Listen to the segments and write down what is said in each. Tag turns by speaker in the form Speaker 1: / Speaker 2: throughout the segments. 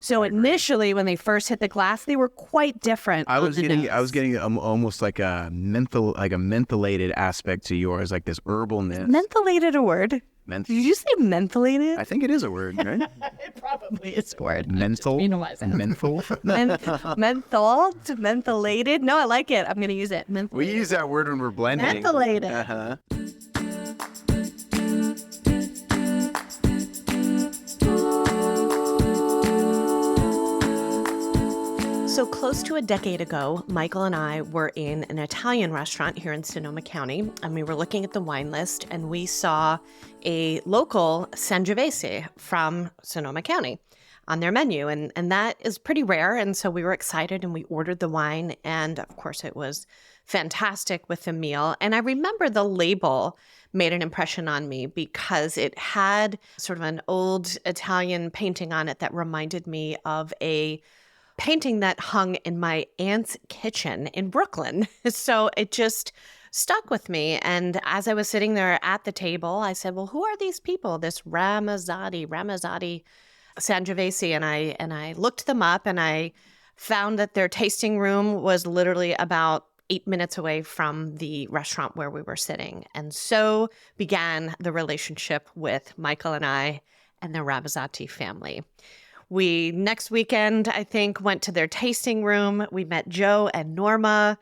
Speaker 1: So initially, when they first hit the glass, they were quite different.
Speaker 2: I was getting almost like a mentholated aspect to yours, like this herbalness.
Speaker 1: Mentholated a word? Did you say mentholated?
Speaker 2: I think it is a word, right?
Speaker 1: It probably is a word.
Speaker 2: Menthol? Menthol?
Speaker 1: Mentholated? No, I like it. I'm going to use it.
Speaker 2: We use that word when we're blending.
Speaker 1: Mentholated.
Speaker 2: Uh-huh.
Speaker 1: So close to a decade ago, Michael and I were in an Italian restaurant here in Sonoma County, and we were looking at the wine list, and we saw a local Sangiovese from Sonoma County on their menu, and that is pretty rare, and so we were excited, and we ordered the wine, and of course it was fantastic with the meal. And I remember the label made an impression on me because it had sort of an old Italian painting on it that reminded me of a painting that hung in my aunt's kitchen in Brooklyn. So it just stuck with me. And as I was sitting there at the table, I said, well, who are these people? This Ramazzotti Sangiovese. And I looked them up and I found that their tasting room was literally about 8 minutes away from the restaurant where we were sitting. And so began the relationship with Michael and I and the Ramazzotti family. We, next weekend, I think, went to their tasting room. We met Joe and Norma,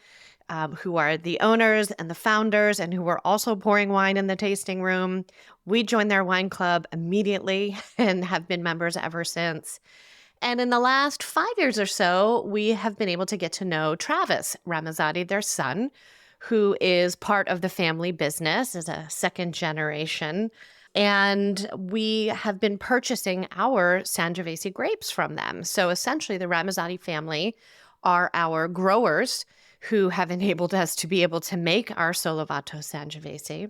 Speaker 1: who are the owners and the founders and who were also pouring wine in the tasting room. We joined their wine club immediately and have been members ever since. And in the last 5 years or so, we have been able to get to know Travis Ramazzotti, their son, who is part of the family business as a second generation. And we have been purchasing our Sangiovese grapes from them. So essentially, the Ramazzotti family are our growers who have enabled us to be able to make our Solovato Sangiovese.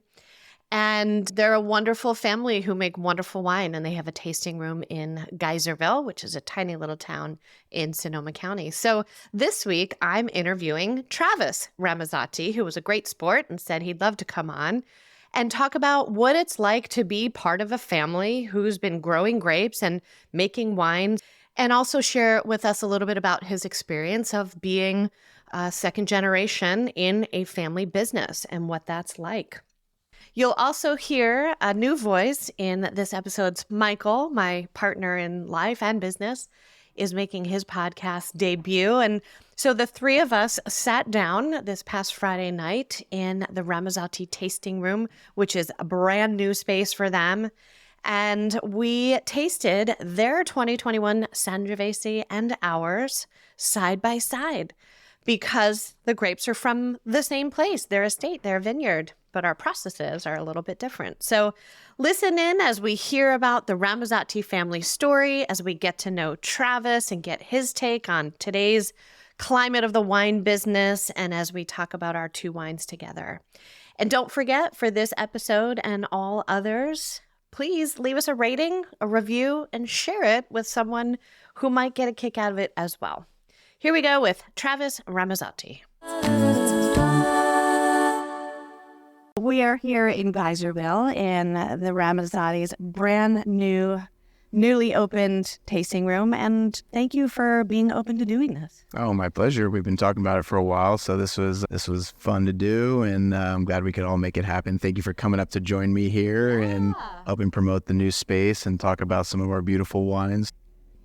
Speaker 1: And they're a wonderful family who make wonderful wine. And they have a tasting room in Geyserville, which is a tiny little town in Sonoma County. So this week, I'm interviewing Travis Ramazzotti, who was a great sport and said he'd love to come on and talk about what it's like to be part of a family who's been growing grapes and making wines, and also share with us a little bit about his experience of being a second generation in a family business and what that's like. You'll also hear a new voice in this episode's Michael, my partner in life and business, is making his podcast debut. And so the three of us sat down this past Friday night in the Ramazzotti tasting room, which is a brand new space for them. And we tasted their 2021 Sangiovese and ours side by side because the grapes are from the same place, their estate, their vineyard, but our processes are a little bit different. So listen in as we hear about the Ramazzotti family story, as we get to know Travis and get his take on today's climate of the wine business, and as we talk about our two wines together. And don't forget, for this episode and all others, please leave us a rating, a review, and share it with someone who might get a kick out of it as well. Here we go with Travis Ramazzotti. We are here in Geyserville in the Ramazzotti's brand new, newly opened tasting room. And thank you for being open to doing this.
Speaker 2: Oh, my pleasure. We've been talking about it for a while, so this was fun to do, and I'm glad we could all make it happen. Thank you for coming up to join me here and helping promote the new space and talk about some of our beautiful wines.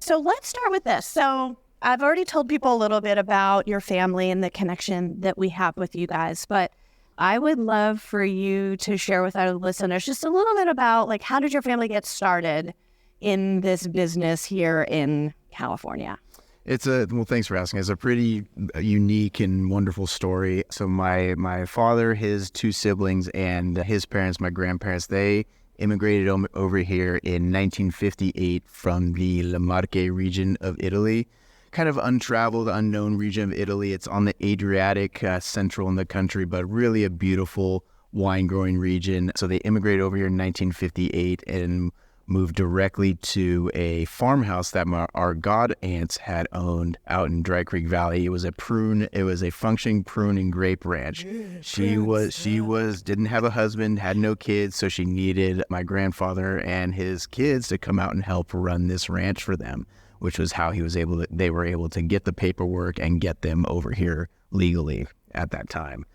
Speaker 1: So let's start with this. So I've already told people a little bit about your family and the connection that we have with you guys, but I would love for you to share with our listeners just a little bit about, like, how did your family get started in this business here in California?
Speaker 2: Well, thanks for asking. It's a pretty unique and wonderful story. So my father, his two siblings, and his parents, my grandparents, they immigrated over here in 1958 from the Le Marche region of Italy. Kind of untraveled, unknown region of Italy. It's on the Adriatic, central in the country, but really a beautiful wine growing region. So they immigrated over here in 1958 and moved directly to a farmhouse that our god aunts had owned out in Dry Creek Valley. It was a functioning prune and grape ranch. She didn't have a husband, had no kids, so she needed my grandfather and his kids to come out and help run this ranch for them, which was how they were able to get the paperwork and get them over here legally at that time.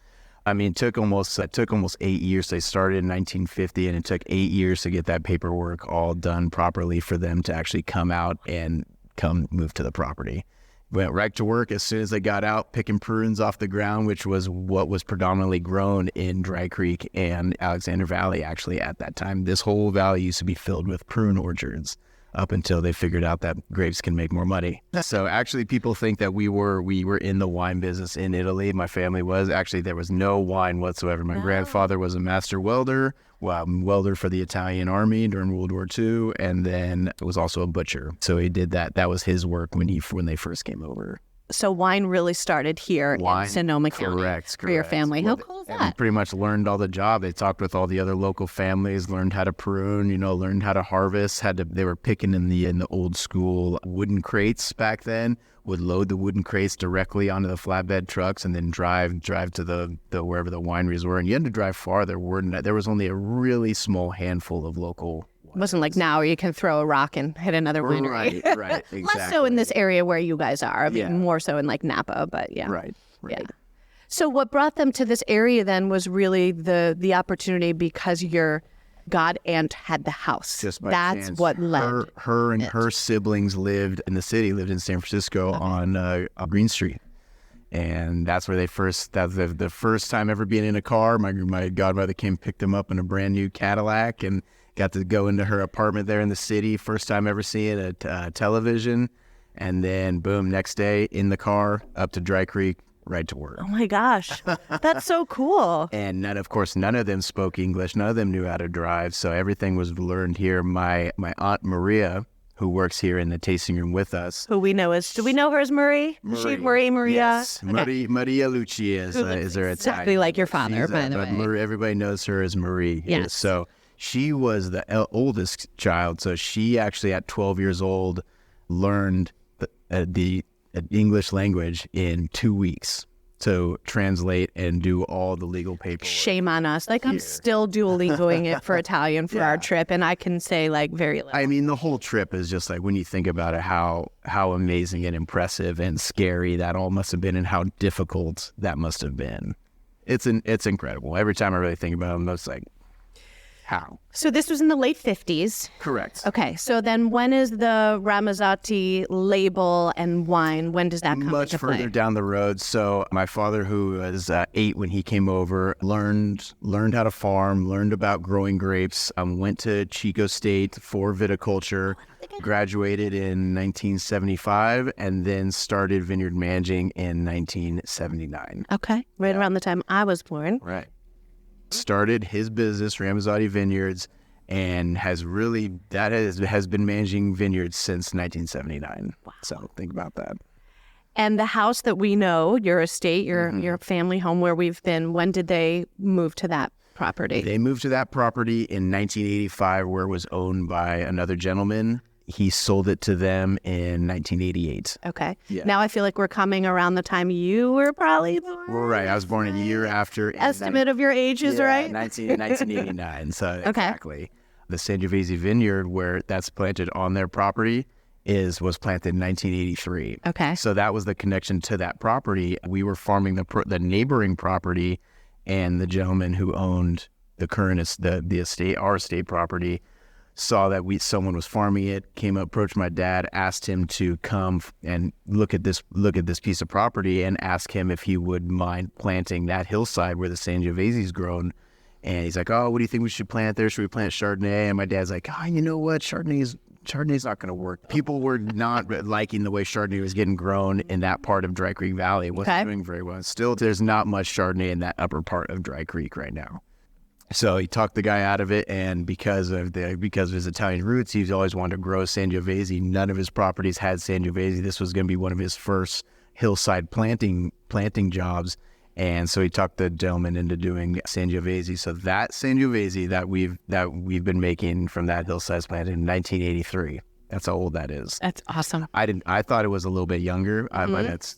Speaker 2: I mean, it took almost 8 years. They started in 1950, and it took 8 years to get that paperwork all done properly for them to actually come out and come move to the property. Went right to work as soon as they got out, picking prunes off the ground, which was what was predominantly grown in Dry Creek and Alexander Valley. Actually, at that time, this whole valley used to be filled with prune orchards up until they figured out that grapes can make more money. So actually, people think that we were in the wine business in Italy. My family was. Actually, there was no wine whatsoever. My grandfather was a master welder, welder for the Italian army during World War II, and then was also a butcher. So he did that. That was his work when they first came over.
Speaker 1: So wine really started here in Sonoma County for your family. How cool is that?
Speaker 2: And pretty much learned all the job. They talked with all the other local families, learned how to prune, learned how to harvest. They were picking in the old school wooden crates back then. Would load the wooden crates directly onto the flatbed trucks and then drive to the wherever the wineries were. And you had to drive far. There was only a really small handful of local.
Speaker 1: It wasn't like now where you can throw a rock and hit another winery.
Speaker 2: Right, exactly.
Speaker 1: Less so in this area where you guys are. I mean, more so in like Napa, but yeah.
Speaker 2: Right.
Speaker 1: Yeah. So what brought them to this area then was really the opportunity because your god aunt had the house.
Speaker 2: Just by
Speaker 1: That's
Speaker 2: chance.
Speaker 1: what led.
Speaker 2: Her and her siblings lived in San Francisco on Green Street. And that's where that's the first time ever being in a car. My godmother came, picked them up in a brand new Cadillac, and got to go into her apartment there in the city. First time ever seeing a television. And then boom, next day in the car up to Dry Creek, right to work.
Speaker 1: Oh my gosh, that's so cool.
Speaker 2: And none of them spoke English. None of them knew how to drive. So everything was learned here. My Aunt Maria, who works here in the tasting room with us.
Speaker 1: Who we know as, do we know her as Marie? Is she Maria?
Speaker 2: Yes.
Speaker 1: Okay.
Speaker 2: Maria Lucia is her Italian.
Speaker 1: Exactly like your father, by the way.
Speaker 2: Everybody knows her as Marie.
Speaker 1: Yes.
Speaker 2: So she was the oldest child. So she actually at 12 years old learned the English language in 2 weeks to translate and do all the legal paperwork.
Speaker 1: Shame on us. Like I'm still Duolingoing it for Italian for our trip, and I can say like very little.
Speaker 2: I mean, the whole trip is just like, when you think about it, how amazing and impressive and scary that all must have been, and how difficult that must have been. It's incredible. Every time I really think about it, I'm just like, how?
Speaker 1: So this was in the late 50s.
Speaker 2: Correct.
Speaker 1: Okay, so then when is the Ramazzotti label and wine, when does that come
Speaker 2: Much
Speaker 1: into play?
Speaker 2: further down the road. So my father, who was 8 when he came over, learned how to farm, learned about growing grapes, went to Chico State for viticulture, graduated in 1975, and then started vineyard managing in 1979.
Speaker 1: Okay, right around the time I was born.
Speaker 2: Right. Started his business, Ramazzotti Vineyards, and has been managing vineyards since 1979. Wow. So think about that.
Speaker 1: And the house that we know, your estate, your family home where we've been, when did they move to that property?
Speaker 2: They moved to that property in 1985, where it was owned by another gentleman. He sold it to them in 1988.
Speaker 1: Okay.
Speaker 2: Yeah.
Speaker 1: Now I feel like we're coming around the time you were probably born.
Speaker 2: Well, right. I was born a year after.
Speaker 1: Estimate of your ages, right?
Speaker 2: 1989. So
Speaker 1: okay.
Speaker 2: Exactly. The Sangiovese vineyard, where that's planted on their property, was planted in 1983.
Speaker 1: Okay.
Speaker 2: So that was the connection to that property. We were farming the neighboring property, and the gentleman who owned the estate, our estate property, saw that someone was farming it, approached my dad, asked him to come and look at this piece of property, and ask him if he would mind planting that hillside where the Sangioveses grown. And he's like, "Oh, what do you think we should plant there? Should we plant Chardonnay?" And my dad's like, "Oh, you know what? Chardonnay's not going to work." People were not liking the way Chardonnay was getting grown in that part of Dry Creek Valley. It wasn't doing very well. Still, there's not much Chardonnay in that upper part of Dry Creek right now. So he talked the guy out of it, and because of his Italian roots, he's always wanted to grow Sangiovese. None of his properties had Sangiovese. This was going to be one of his first hillside planting jobs, and so he talked the gentleman into doing Sangiovese. So that Sangiovese that we've been making from that hillside plant in 1983. That's how old that is.
Speaker 1: That's awesome.
Speaker 2: I thought it was a little bit younger, but it's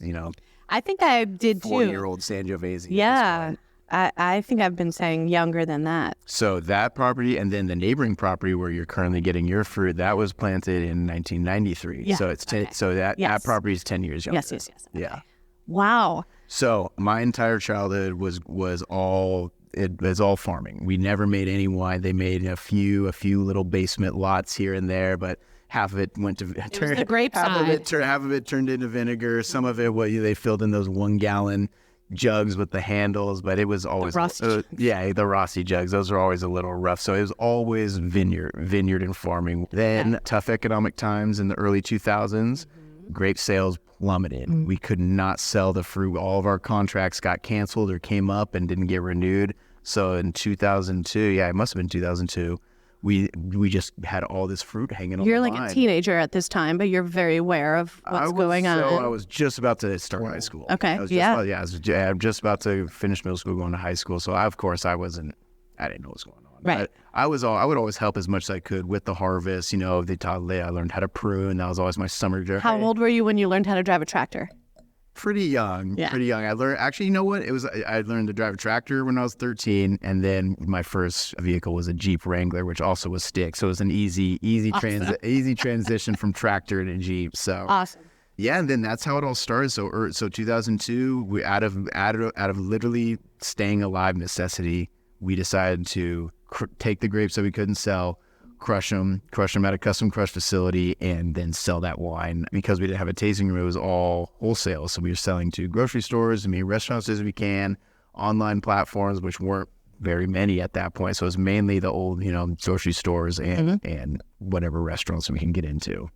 Speaker 1: I think I did too.
Speaker 2: 4-year-old Sangiovese.
Speaker 1: Yeah.
Speaker 3: I think I've been saying younger than that.
Speaker 2: So that property and then the neighboring property where you're currently getting your fruit, that was planted in 1993.
Speaker 3: Yeah.
Speaker 2: So it's so that property is 10 years younger.
Speaker 3: Yes. Okay.
Speaker 2: Yeah.
Speaker 3: Wow.
Speaker 2: So my entire childhood was all farming. We never made any wine. They made a few little basement lots here and there, but half of it went to
Speaker 3: the grape
Speaker 2: half
Speaker 3: side.
Speaker 2: half of it turned into vinegar. Some of it they filled in those 1 gallon jugs with the handles, but it was always the Rossi jugs. Those are always a little rough. So it was always vineyard and farming. Then tough economic times in the early 2000s, grape sales plummeted. We could not sell the fruit. All of our contracts got canceled or came up and didn't get renewed. So in 2002, it must have been 2002, we just had all this fruit hanging on the line.
Speaker 3: You're like a teenager at this time, but you're very aware of what's going on.
Speaker 2: I was just about to start high school.
Speaker 3: Okay.
Speaker 2: I'm just about to finish middle school, going to high school. So I didn't know what was going on.
Speaker 3: Right.
Speaker 2: I would always help as much as I could with the harvest. I learned how to prune. That was always my summer job.
Speaker 3: How old were you when you learned how to drive a tractor?
Speaker 2: Pretty young. I learned, actually, you know what? I learned to drive a tractor when I was 13, and then my first vehicle was a Jeep Wrangler, which also was stick. So it was an easy transition from tractor to Jeep. So
Speaker 3: awesome.
Speaker 2: Yeah, and then that's how it all started. So 2002, we out of literally staying alive necessity, we decided to take the grapes that we couldn't sell, crush them at a custom crush facility, and then sell that wine. Because we didn't have a tasting room, it was all wholesale. So we were selling to grocery stores, as many restaurants as we can, online platforms, which weren't very many at that point. So it was mainly the old, grocery stores and whatever restaurants we can get into.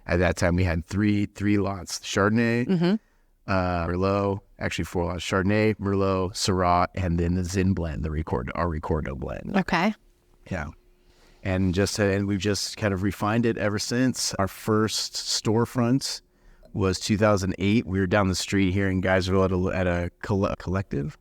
Speaker 2: At that time, we had three lots: Chardonnay, Merlot, actually 4 lots: Chardonnay, Merlot, Syrah, and then the Zin blend, our Ricordo blend.
Speaker 3: Okay.
Speaker 2: Yeah. And we've just kind of refined it ever since. Our first storefront was 2008. We were down the street here in Geyserville at a collective.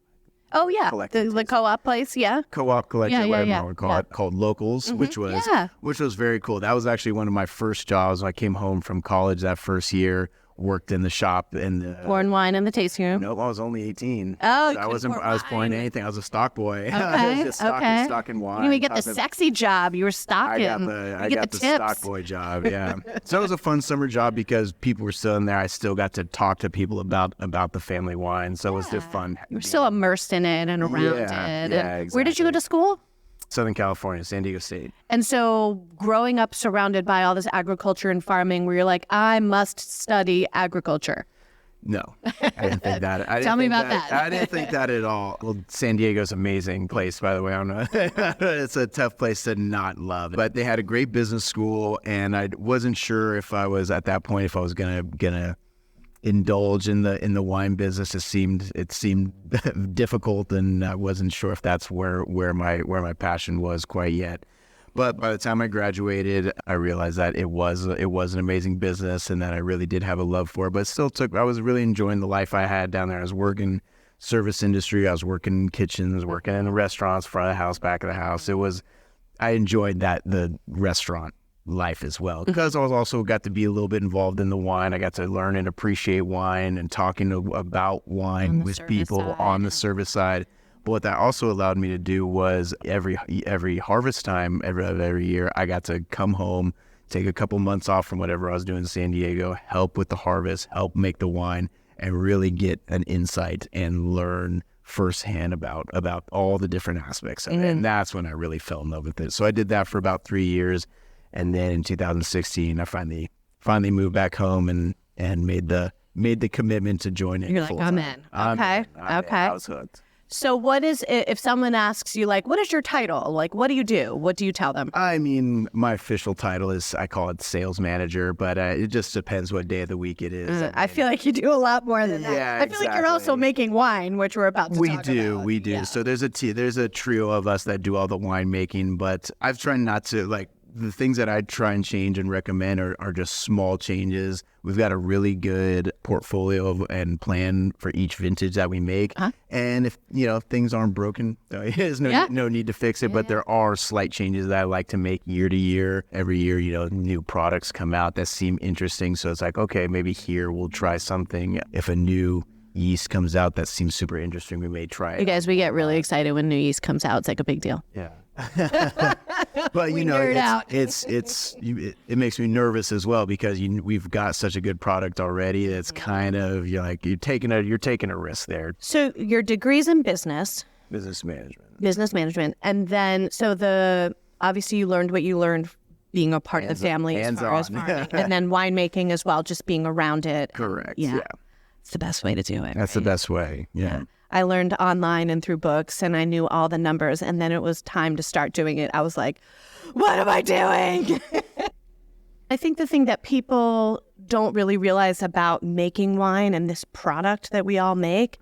Speaker 3: Oh yeah, the co-op place,
Speaker 2: Co-op collective, whatever you want to call it, called Locals, which was very cool. That was actually one of my first jobs. I came home from college that first year, worked in the shop
Speaker 3: pouring wine in the tasting room.
Speaker 2: Nope, I was only 18.
Speaker 3: Oh,
Speaker 2: so I was pouring anything. I was a stock boy.
Speaker 3: Okay,
Speaker 2: I was just stocking wine.
Speaker 3: You didn't get the sexy job. You were stocking.
Speaker 2: I got the stock boy job. Yeah. So it was a fun summer job because people were still in there. I still got to talk to people about the family wine. So it was just fun.
Speaker 3: You were still immersed in it and around it.
Speaker 2: Yeah, exactly.
Speaker 3: Where did you go to school?
Speaker 2: Southern California, San Diego State.
Speaker 3: And so growing up surrounded by all this agriculture and farming, where you're like, I must study agriculture.
Speaker 2: No, I didn't think that.
Speaker 3: Tell me about that.
Speaker 2: I didn't think that at all. Well, San Diego's an amazing place, by the way. I don't know. It's a tough place to not love. But they had a great business school, and I wasn't sure if I was at that point, if I was gonna indulge in the wine business. It seemed difficult, and I wasn't sure if that's where my passion was quite yet. But by the time I graduated, I realized that it was an amazing business, and that I really did have a love for it. But it still I was really enjoying the life I had down there. I was working service industry, I was working in kitchens, working in the restaurants, front of the house, back of the house. I enjoyed the restaurant life as well, because I was also got to be a little bit involved in the wine. I got to learn and appreciate wine and talking about wine with people on the service side. But what that also allowed me to do was every harvest time, every year, I got to come home, take a couple months off from whatever I was doing in San Diego, help with the harvest, help make the wine, and really get an insight and learn firsthand about all the different aspects of it. And that's when I really fell in love with it. So I did that for about 3 years. And then in 2016, I finally moved back home and made the commitment to join it.
Speaker 3: You're like, I'm in. Okay.
Speaker 2: I was hooked.
Speaker 3: So what is, if someone asks you, like, what is your title? Like, what do you do? What do you tell them?
Speaker 2: I mean, my official title is, I call it sales manager, but it just depends what day of the week it is.
Speaker 3: I feel like you do a lot more than that.
Speaker 2: Yeah,
Speaker 3: I feel like you're also making wine, which we're about to talk about.
Speaker 2: We do. Yeah. So there's a trio of us that do all the winemaking, but I've tried not to, like, the things that I try and change and recommend are just small changes. We've got a really good portfolio and plan for each vintage that we make. And if things aren't broken, there's no need to fix it. But there are slight changes that I like to make year to year. Every year, new products come out that seem interesting. So it's like, okay, maybe here we'll try something. If a new yeast comes out that seems super interesting. We may try it.
Speaker 3: You guys, we get really excited when new yeast comes out. It's like a big deal.
Speaker 2: Yeah. But you know, it makes me nervous as well because we've got such a good product already. It's kind of you're taking a risk there.
Speaker 3: So your degree's in business management, and then obviously you learned what you learned being a part of the family as far as farming, and then winemaking as well, just being around it.
Speaker 2: Correct. Yeah.
Speaker 3: It's the best way to do it.
Speaker 2: That's the best way. Yeah.
Speaker 3: I learned online and through books, and I knew all the numbers, and then it was time to start doing it. I was like, what am I doing? I think the thing that people don't really realize about making wine and this product that we all make,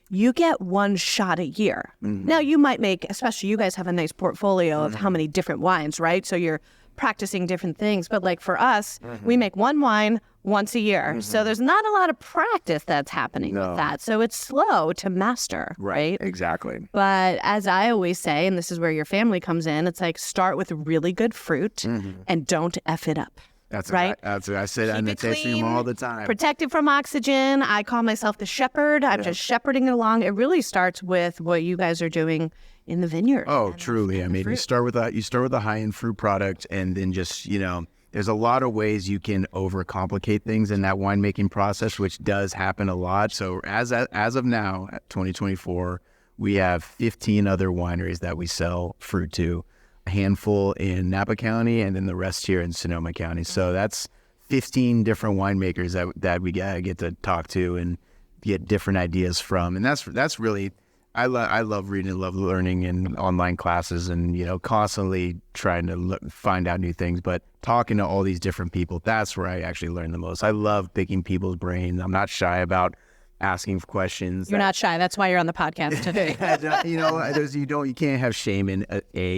Speaker 3: you get one shot a year. Mm-hmm. Now, you might make, especially you guys have a nice portfolio of how many different wines, right? So you're practicing different things. But like for us, we make one wine once a year. Mm-hmm. So there's not a lot of practice that's happening with that. So it's slow to master, right?
Speaker 2: Exactly.
Speaker 3: But as I always say, and this is where your family comes in, it's like start with really good fruit and don't F it up.
Speaker 2: That's
Speaker 3: right.
Speaker 2: That's what I say that in the tasting room all the time.
Speaker 3: Protect it from oxygen. I call myself the shepherd. I'm just shepherding it along. It really starts with what you guys are doing in the vineyard.
Speaker 2: Oh, truly. I mean, you start with a high-end fruit product, and then just there's a lot of ways you can overcomplicate things in that winemaking process, which does happen a lot. So as of now, at 2024, we have 15 other wineries that we sell fruit to. A handful in Napa County, and then the rest here in Sonoma County. So that's 15 different winemakers that we get to talk to and get different ideas from. And that's really, I love reading and love learning in online classes and, constantly trying to find out new things. But talking to all these different people, that's where I actually learn the most. I love picking people's brains. I'm not shy about asking for questions.
Speaker 3: You're not shy. That's why you're on the podcast today.
Speaker 2: You can't have shame in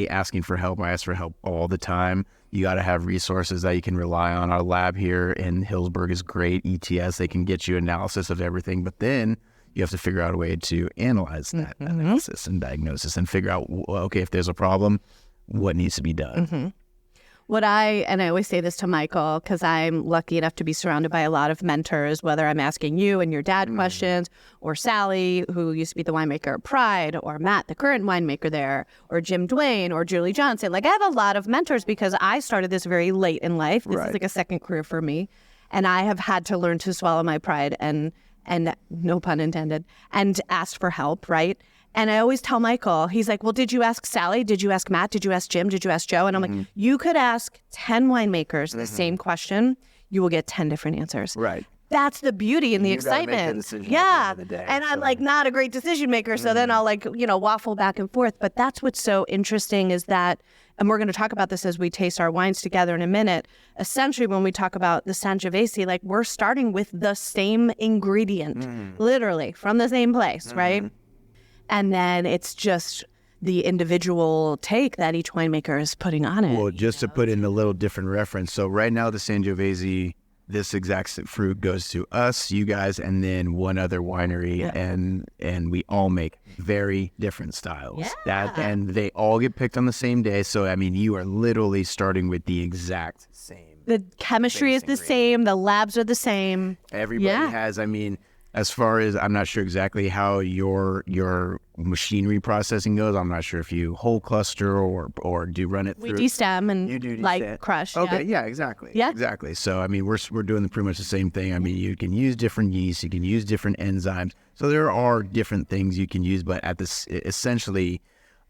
Speaker 2: asking for help. I ask for help all the time. You got to have resources that you can rely on. Our lab here in Hillsburg is great. ETS, they can get you analysis of everything, but then you have to figure out a way to analyze that analysis and diagnosis and figure out, okay, if there's a problem, what needs to be done.
Speaker 3: Mm-hmm. I always say this to Michael, because I'm lucky enough to be surrounded by a lot of mentors, whether I'm asking you and your dad questions, or Sally, who used to be the winemaker at Pride, or Matt, the current winemaker there, or Jim Duane, or Julie Johnson. Like, I have a lot of mentors because I started this very late in life. This is like a second career for me. And I have had to learn to swallow my pride and no pun intended, and ask for help, right? And I always tell Michael, he's like, well, did you ask Sally? Did you ask Matt? Did you ask Jim? Did you ask Joe? And I'm like, you could ask 10 winemakers the same question. You will get 10 different answers.
Speaker 2: Right.
Speaker 3: That's the beauty and the excitement. Yeah. And I'm like not a great decision maker. So then I'll waffle back and forth. But that's what's so interesting is that, and we're going to talk about this as we taste our wines together in a minute. Essentially, when we talk about the Sangiovese, like we're starting with the same ingredient, literally from the same place, right? And then it's just the individual take that each winemaker is putting on it.
Speaker 2: Well, just to put in a little different reference. So right now, the Sangiovese, this exact fruit goes to us, you guys, and then one other winery, and we all make very different styles. And they all get picked on the same day. So, I mean, you are literally starting with the exact same.
Speaker 3: The chemistry is the same. The labs are the same.
Speaker 2: Everybody has, as far as, I'm not sure exactly how your machinery processing goes. I'm not sure if you whole cluster or do run it through.
Speaker 3: We destem and
Speaker 2: you do
Speaker 3: crush.
Speaker 2: Okay, exactly. Yeah, exactly. So, I mean, we're doing pretty much the same thing. I mean, you can use different yeasts, you can use different enzymes. So there are different things you can use, but at this, essentially,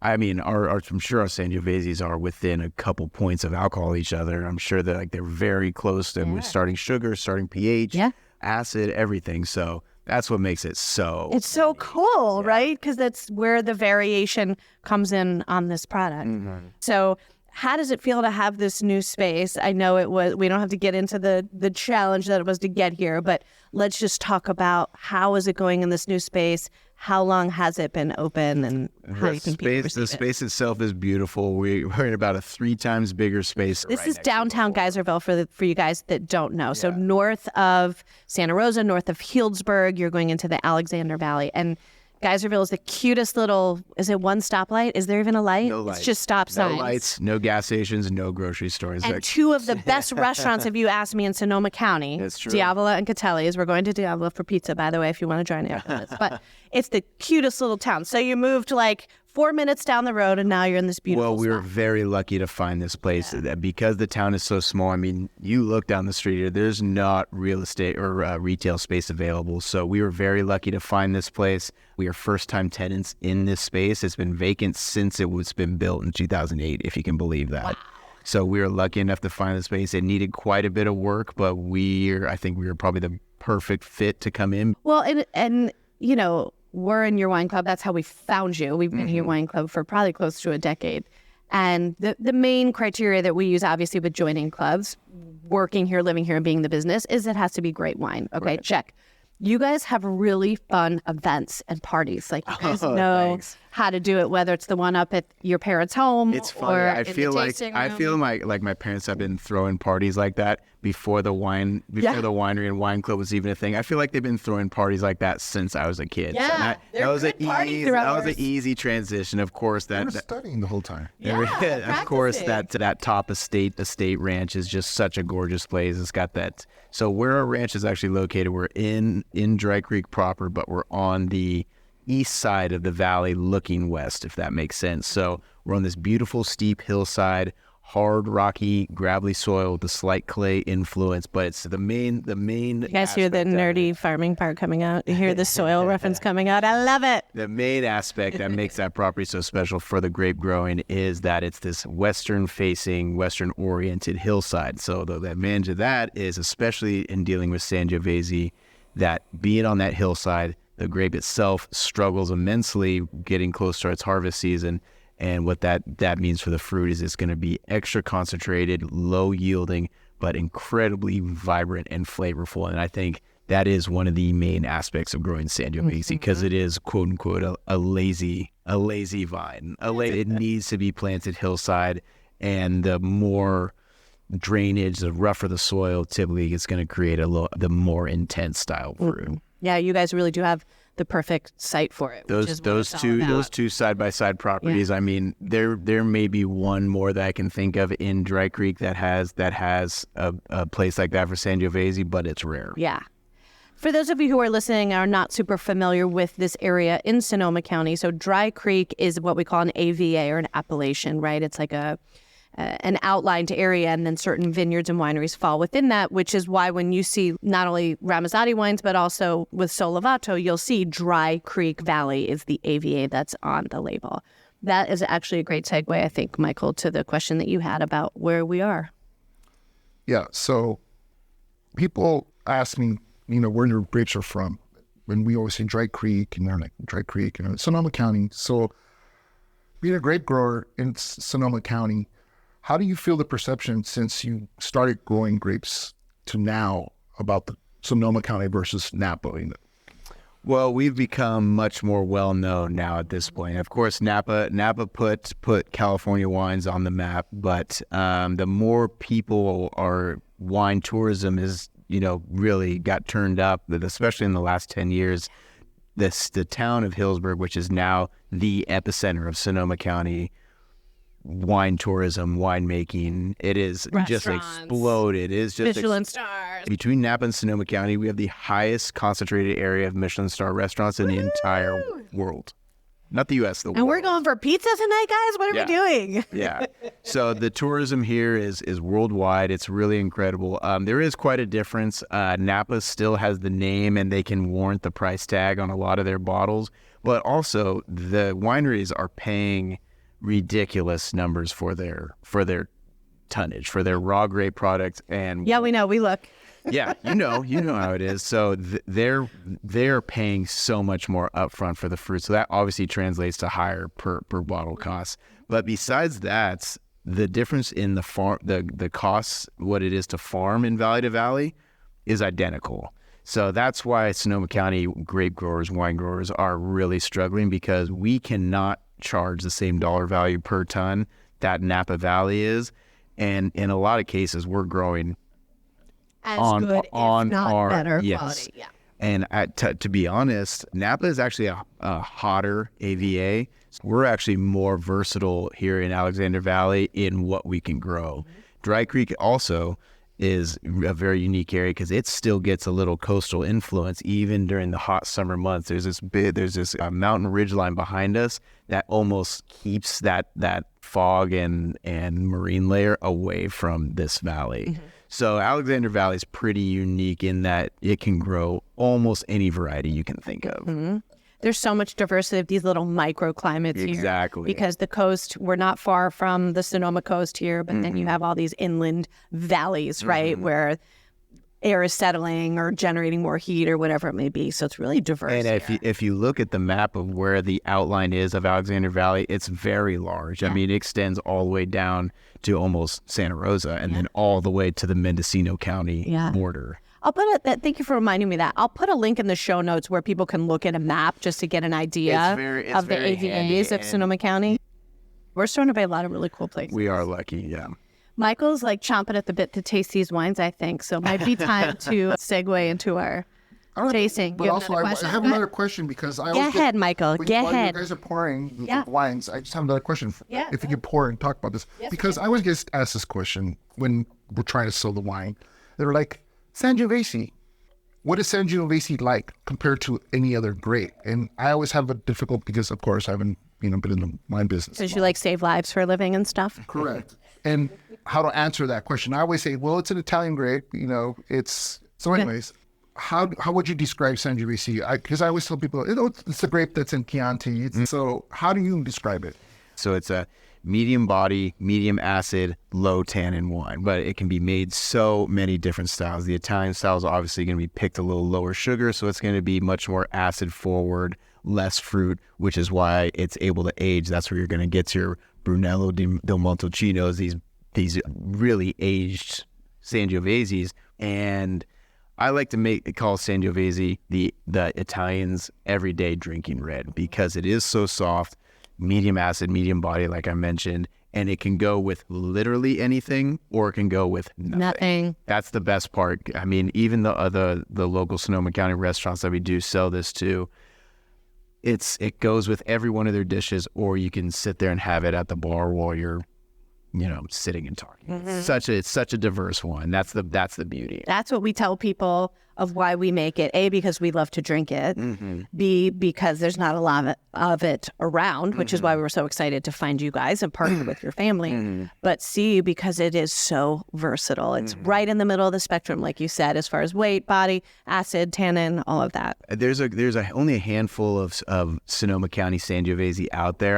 Speaker 2: I mean, I'm sure our Sangioveses are within a couple points of alcohol each other. I'm sure that they're very close to starting sugar, starting pH, acid, everything. So that's what makes it so.
Speaker 3: It's so cool, right? Because that's where the variation comes in on this product. So how does it feel to have this new space? I know we don't have to get into the challenge that it was to get here, but let's just talk about how is it going in this new space? How long has it been open, and how you can
Speaker 2: The space itself is beautiful. We're in about a 3 times bigger space.
Speaker 3: This is downtown Geyserville for you guys that don't know. So north of Santa Rosa, north of Healdsburg, you're going into the Alexander Valley. And Geyserville is the cutest little, is it one stoplight? Is there even a light?
Speaker 2: No lights.
Speaker 3: It's just stop signs.
Speaker 2: No lights, no gas stations, no grocery stores.
Speaker 3: And two of the best restaurants, if you ask me, in Sonoma County.
Speaker 2: That's true.
Speaker 3: Diavola and Catelli's. We're going to Diavola for pizza, by the way, if you want to join after this. But it's the cutest little town. So you moved like 4 minutes down the road, and now you're in this beautiful
Speaker 2: Well, we were
Speaker 3: spot.
Speaker 2: very lucky to find this place because the town is so small. I mean, you look down the street here, there's not real estate or retail space available. So we were very lucky to find this place. We are first-time tenants in this space. It's been vacant since it was been built in 2008, if you can believe that. Wow. So we were lucky enough to find the space. It needed quite a bit of work, but I think we were probably the perfect fit to come in.
Speaker 3: Well, and you know, we're in your wine club. That's how we found you. We've been in your wine club for probably close to a decade. And the main criteria that we use, obviously, with joining clubs, working here, living here, and being in the business, is it has to be great wine. Okay, right. Check. You guys have really fun events and parties. Like, you guys know how to do it, whether it's the one up at your parents' home.
Speaker 2: It's funny.
Speaker 3: Or
Speaker 2: I feel like my parents have been throwing parties like that before the winery and wine club was even a thing. I feel like they've been throwing parties like that since I was a kid.
Speaker 3: Yeah,
Speaker 2: that was an easy transition. Of course,
Speaker 4: you were studying the whole time.
Speaker 2: Of course, that top estate ranch is just such a gorgeous place. It's got that. So where our ranch is actually located, we're in Dry Creek proper, but we're on the east side of the valley looking west, if that makes sense. So we're on this beautiful steep hillside, hard, rocky, gravelly soil with a slight clay influence, but it's the main.
Speaker 3: You guys hear the nerdy farming part coming out? You hear the soil reference coming out? I love it.
Speaker 2: The main aspect that makes that property so special for the grape growing is that it's this western-facing, western-oriented hillside. So the advantage of that is, especially in dealing with Sangiovese, that being on that hillside, the grape itself struggles immensely getting close to its harvest season. And what that means for the fruit is it's going to be extra concentrated, low yielding, but incredibly vibrant and flavorful. And I think that is one of the main aspects of growing Sangiovese, because it is, quote unquote, a lazy vine. It needs to be planted hillside, and the more drainage, the rougher the soil, typically it's going to create the more intense style fruit.
Speaker 3: Yeah, you guys really do have the perfect site for it.
Speaker 2: Those two side by side properties. Yeah. I mean, there may be one more that I can think of in Dry Creek that has a place like that for Sangiovese, but it's rare.
Speaker 3: Yeah. For those of you who are listening and are not super familiar with this area in Sonoma County, so Dry Creek is what we call an AVA, or an appellation, right? It's like an outlined area, and then certain vineyards and wineries fall within that, which is why when you see not only Ramazzotti wines, but also with Solavato, you'll see Dry Creek Valley is the AVA that's on the label. That is actually a great segue, I think, Michael, to the question that you had about where we are.
Speaker 4: Yeah, so people ask me, where your grapes are from. And we always say Dry Creek, and they're like, Dry Creek, Sonoma County. So being a grape grower in Sonoma County, how do you feel the perception since you started growing grapes to now about the Sonoma County versus Napa?
Speaker 2: Well, we've become much more well-known now at this point. Of course, Napa put California wines on the map, but the more people wine tourism is, really got turned up, especially in the last 10 years. The town of Hillsburg, which is now the epicenter of Sonoma County wine tourism, winemaking, it is just exploded. It is just
Speaker 3: Michelin stars.
Speaker 2: Between Napa and Sonoma County, we have the highest concentrated area of Michelin star restaurants in the entire world. Not the U.S., the world.
Speaker 3: And we're going for pizza tonight, guys? What are we doing?
Speaker 2: Yeah. So the tourism here is worldwide. It's really incredible. There is quite a difference. Napa still has the name, and they can warrant the price tag on a lot of their bottles. But also, the wineries are paying ridiculous numbers for their tonnage, for their raw grape product. And
Speaker 3: yeah, we know. We look.
Speaker 2: Yeah, you know how it is. So they're paying so much more upfront for the fruit. So that obviously translates to higher per bottle costs. But besides that, the difference in the farm, the costs, what it is to farm in Valley to Valley, is identical. So that's why Sonoma County grape growers, wine growers are really struggling, because we cannot charge the same dollar value per ton that Napa Valley is. And in a lot of cases, we're growing
Speaker 3: as good, if not better quality. Yeah.
Speaker 2: And to be honest, Napa is actually a hotter AVA. We're actually more versatile here in Alexander Valley in what we can grow. Dry Creek also is a very unique area because it still gets a little coastal influence even during the hot summer months. There's this mountain ridgeline behind us that almost keeps that fog and marine layer away from this valley. So Alexander Valley is pretty unique in that it can grow almost any variety you can think of.
Speaker 3: There's so much diversity of these little microclimates here.
Speaker 2: Exactly.
Speaker 3: Because the coast, we're not far from the Sonoma coast here, but then you have all these inland valleys, right, where air is settling or generating more heat or whatever it may be. So it's really diverse.
Speaker 2: And if you look at the map of where the outline is of Alexander Valley, it's very large. I mean, it extends all the way down to almost Santa Rosa and then all the way to the Mendocino County border.
Speaker 3: I'll put thank you for reminding me that. I'll put a link in the show notes where people can look at a map just to get an idea of the AVAs of Sonoma County. We're surrounded by a lot of really cool places.
Speaker 2: We are lucky, yeah.
Speaker 3: Michael's like chomping at the bit to taste these wines, I think. So it might be time to segue into our tasting.
Speaker 4: But also, I have another question because
Speaker 3: Go ahead, Michael. Go ahead.
Speaker 4: You guys are pouring the wines. I just have another question. If you could pour and talk about this. Because I always get asked this question when we're trying to sell the wine. They're like, Sangiovese, what is Sangiovese like compared to any other grape? And I always have a difficult because, of course, I haven't been in the wine business.
Speaker 3: Because you like save lives for a living and stuff?
Speaker 4: Correct. And how to answer that question. I always say, well, it's an Italian grape, it's... So anyways, how would you describe Sangiovese? Because I always tell people, it's a grape that's in Chianti. So how do you describe it?
Speaker 2: So it's a medium body, medium acid, low tannin wine, but it can be made so many different styles. The Italian style is obviously going to be picked a little lower sugar, so it's going to be much more acid forward, less fruit, which is why it's able to age. That's where you're going to get your Brunello del Montalcinos, these really aged Sangioveses. And I like to call Sangiovese the Italians' everyday drinking red because it is so soft, medium acid, medium body, like I mentioned, and it can go with literally anything or it can go with nothing. That's the best part. I mean, even the local Sonoma County restaurants that we do sell this to, it goes with every one of their dishes, or you can sit there and have it at the bar while you're sitting and talking. It's such a diverse one. That's the beauty.
Speaker 3: That's what we tell people of why we make it. A, because we love to drink it. B, because there's not a lot of it around, which is why we were so excited to find you guys and partner with your family. But C, because it is so versatile. It's right in the middle of the spectrum, like you said, as far as weight, body, acid, tannin, all of that.
Speaker 2: There's only a handful of Sonoma County Sangiovese out there.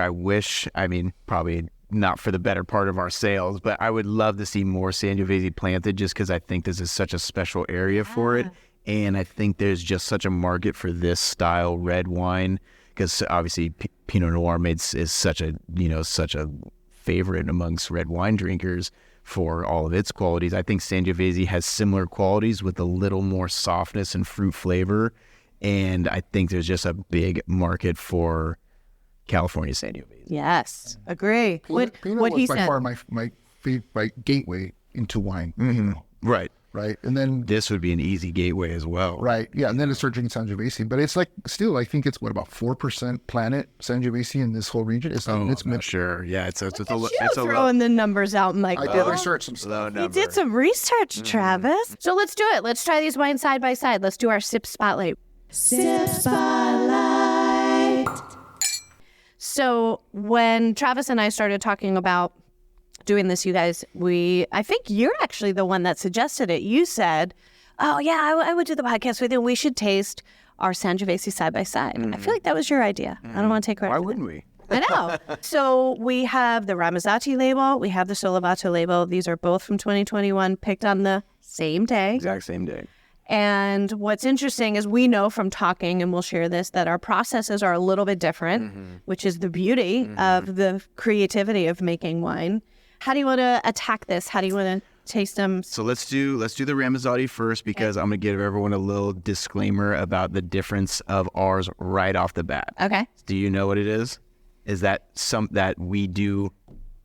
Speaker 2: Probably not for the better part of our sales, but I would love to see more Sangiovese planted just because I think this is such a special area for it. And I think there's just such a market for this style red wine because obviously Pinot Noir is such a favorite amongst red wine drinkers for all of its qualities. I think Sangiovese has similar qualities with a little more softness and fruit flavor. And I think there's just a big market for California Sangiovese.
Speaker 3: Yes, agree.
Speaker 4: Pinot was by far my gateway into wine. Right. And then
Speaker 2: this would be an easy gateway as well.
Speaker 4: Right. Yeah. And then I started drinking Sangiovese, but it's like still, I think it's about 4% planet Sangiovese in this whole region.
Speaker 2: I'm not sure. Yeah. It's
Speaker 3: throwing the numbers out, Michael.
Speaker 4: I did research some stuff.
Speaker 3: You did some research, Travis. So let's do it. Let's try these wines side by side. Let's do our sip spotlight. Sip spotlight. So when Travis and I started talking about doing this, you guys, I think you're actually the one that suggested it. You said, oh yeah, I would do the podcast with you. We should taste our Sangiovese side by side. I feel like that was your idea. I don't want to take credit.
Speaker 2: Why wouldn't we?
Speaker 3: I know. So we have the Ramazzotti label. We have the Solavato label. These are both from 2021, picked on the same day.
Speaker 2: Exact same day.
Speaker 3: And what's interesting is we know from talking, and we'll share this, that our processes are a little bit different, which is the beauty of the creativity of making wine. How do you want to attack this? How do you want to taste them?
Speaker 2: So let's do the Ramazzotti first because I'm going to give everyone a little disclaimer about the difference of ours right off the bat.
Speaker 3: Okay.
Speaker 2: Do you know what it is? Is that that we do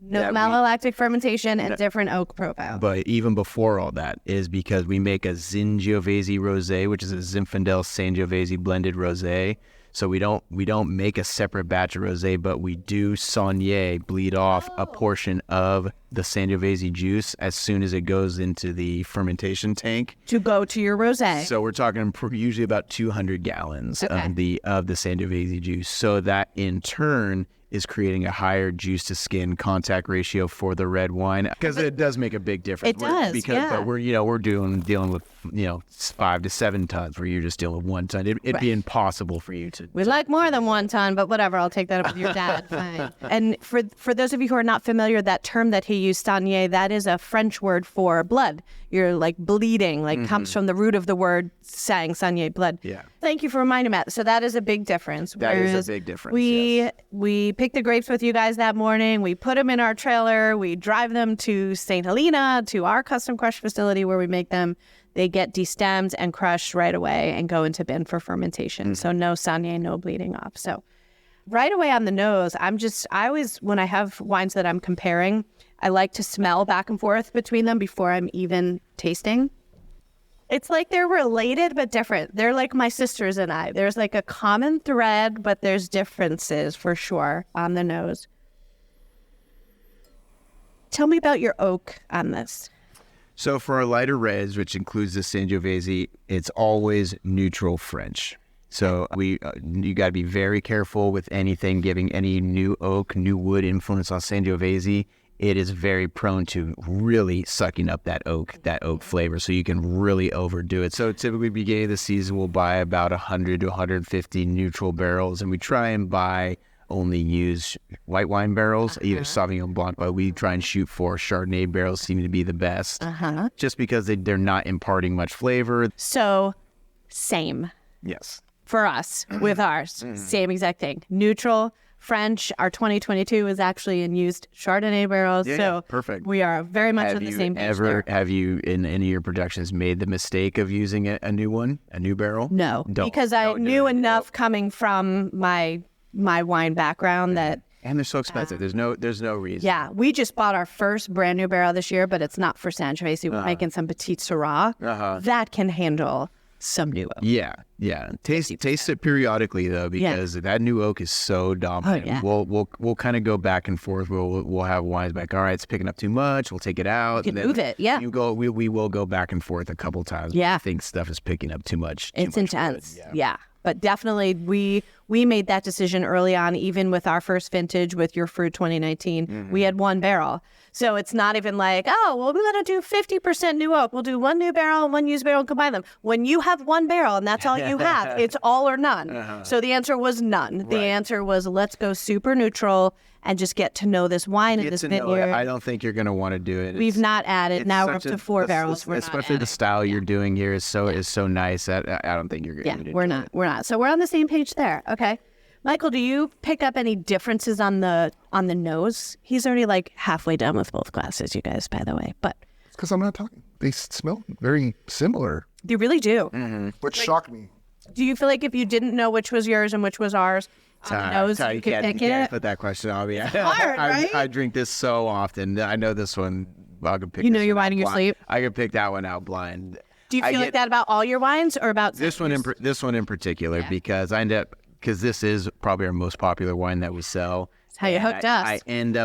Speaker 3: No malolactic fermentation and different oak profile.
Speaker 2: But even before all that is because we make a Sangiovese rosé, which is a Zinfandel Sangiovese blended rosé. So we don't make a separate batch of rosé, but we do Saunier, bleed off a portion of the Sangiovese juice as soon as it goes into the fermentation tank
Speaker 3: to go to your rosé.
Speaker 2: So we're talking usually about 200 gallons of the Sangiovese juice. So that in turn is creating a higher juice to skin contact ratio for the red wine, because it does make a big difference.
Speaker 3: It does,
Speaker 2: but we're dealing with 5 to 7 tons, where you're just dealing with 1 ton. It'd be impossible for you to.
Speaker 3: We like more than 1 ton, but whatever. I'll take that up with your dad. Fine. And for those of you who are not familiar, that term that he used, Saunier, that is a French word for blood. You're like bleeding, comes from the root of the word sang, Saunier, blood.
Speaker 2: Yeah.
Speaker 3: Thank you for reminding me. So that is a big difference.
Speaker 2: That is a big difference.
Speaker 3: We picked the grapes with you guys that morning. We put them in our trailer. We drive them to St. Helena, to our custom crush facility where we make them. They get destemmed and crushed right away and go into bin for fermentation. So no Saunier, no bleeding off. So right away on the nose, I always, when I have wines that I'm comparing, I like to smell back and forth between them before I'm even tasting. It's like they're related but different. They're like my sisters and I. There's like a common thread, but there's differences for sure on the nose. Tell me about your oak on this.
Speaker 2: So for our lighter reds, which includes the Sangiovese, it's always neutral French. So you got to be very careful with anything giving any new oak, new wood influence on Sangiovese. It is very prone to really sucking up that oak flavor, so you can really overdo it. So typically, beginning of the season, we'll buy about 100 to 150 neutral barrels, and we try and only use white wine barrels, either Sauvignon Blanc, but we try and shoot for Chardonnay barrels, seem to be the best, just because they're not imparting much flavor.
Speaker 3: So, same.
Speaker 2: Yes.
Speaker 3: For us, with ours, same exact thing. Neutral French. Our 2022 is actually in used Chardonnay barrels.
Speaker 2: Yeah,
Speaker 3: so
Speaker 2: perfect.
Speaker 3: We are very much on the same page there.
Speaker 2: Have you, in any of your productions, made the mistake of using a new barrel?
Speaker 3: No, because I knew enough coming from my wine background that.
Speaker 2: And they're so expensive. There's no reason.
Speaker 3: Yeah, we just bought our first brand new barrel this year, but it's not for Sangiovese. We're making some Petite Syrah that can handle some new oak.
Speaker 2: Yeah. Taste it periodically though, because that new oak is so dominant. We'll kind of go back and forth. We'll have wines back. All right, it's picking up too much. We'll take it out.
Speaker 3: You can move it. Yeah.
Speaker 2: We will go back and forth a couple times.
Speaker 3: Yeah.
Speaker 2: I think stuff is picking up too much.
Speaker 3: It's intense. Yeah. But definitely we made that decision early on, even with our first vintage with Your Fruit 2019. We had 1 barrel. So it's not even like, we're going to do 50% new oak. We'll do 1 new barrel and 1 used barrel and combine them. When you have 1 barrel and that's all you have, it's all or none. So the answer was none. Right. The answer was, let's go super neutral and just get to know this wine in this vineyard.
Speaker 2: I don't think you're going to want to do it.
Speaker 3: We've not added. Now we're up to 4 barrels.
Speaker 2: Especially the style you're doing here is so nice that I don't think you're going to do it.
Speaker 3: We're not. So we're on the same page there. Okay. Michael, do you pick up any differences on the nose? He's already like halfway done with both glasses, you guys, by the way. But
Speaker 4: it's because I'm not talking. They smell very similar.
Speaker 3: They really do.
Speaker 4: Which shocked me.
Speaker 3: Do you feel like if you didn't know which was yours and which was ours on the nose, you could pick it?
Speaker 2: Can't put that question on me.
Speaker 3: It's hard, right?
Speaker 2: I drink this so often. I know this one. I could pick.
Speaker 3: You know your wine in your sleep.
Speaker 2: I could pick that one out blind.
Speaker 3: Do you feel like that about all your wines, or about
Speaker 2: this one? This one in particular, because this is probably our most popular wine that we sell.
Speaker 3: That's how you hooked us.
Speaker 2: I end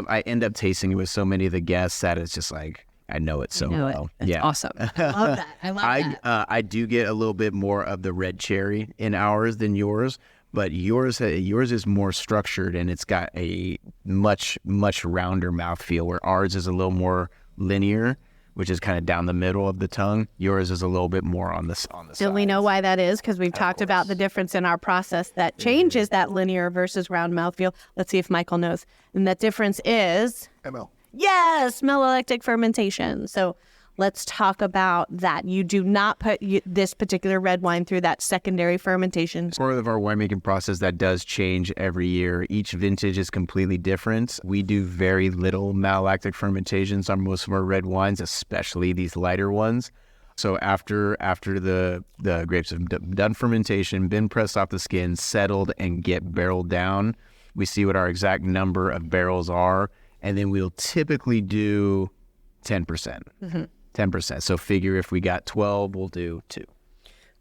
Speaker 2: up tasting it with so many of the guests that it's just like I know it so well.
Speaker 3: That's awesome. I love that. I love that.
Speaker 2: I do get a little bit more of the red cherry in ours than yours, but yours is more structured and it's got a much rounder mouthfeel, where ours is a little more linear, which is kind of down the middle of the tongue. Yours is a little bit more on the side.
Speaker 3: Do we know why that is? Because we've talked about the difference in our process that changes that linear versus round mouthfeel. Let's see if Michael knows. And that difference is...
Speaker 4: ML.
Speaker 3: Yes, malolactic fermentation. So let's talk about that. You do not put this particular red wine through that secondary fermentation.
Speaker 2: It's part of our winemaking process that does change every year. Each vintage is completely different. We do very little malolactic fermentations on most of our red wines, especially these lighter ones. So after the grapes have done fermentation, been pressed off the skin, settled, and get barreled down, we see what our exact number of barrels are. and then we'll typically do 10%. 10%. So figure if we got 12, we'll do 2.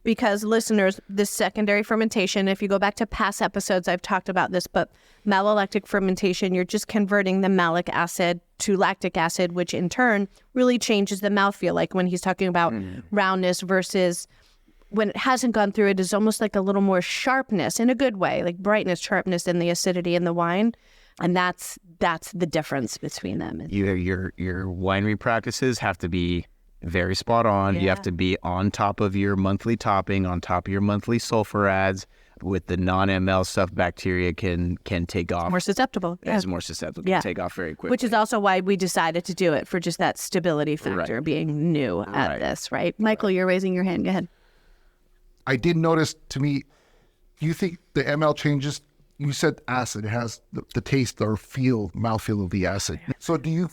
Speaker 3: Because listeners, this secondary fermentation, if you go back to past episodes, I've talked about this, but malolactic fermentation, you're just converting the malic acid to lactic acid, which in turn really changes the mouthfeel. Like when he's talking about roundness versus when it hasn't gone through, it is almost like a little more sharpness in a good way, like brightness, sharpness in the acidity in the wine. And that's the difference between them.
Speaker 2: Your winery practices have to be very spot on. You have to be on top of your monthly topping, on top of your monthly sulfur adds. With the non-ML stuff, bacteria can take off.
Speaker 3: More susceptible.
Speaker 2: It's more susceptible. Can take off very quickly.
Speaker 3: Which is also why we decided to do it, for just that stability factor, being new at this, right? Michael, you're raising your hand. Go ahead.
Speaker 4: I did notice, to me, you think the ML changes? You said acid. It has the taste or mouthfeel of the acid. So do you,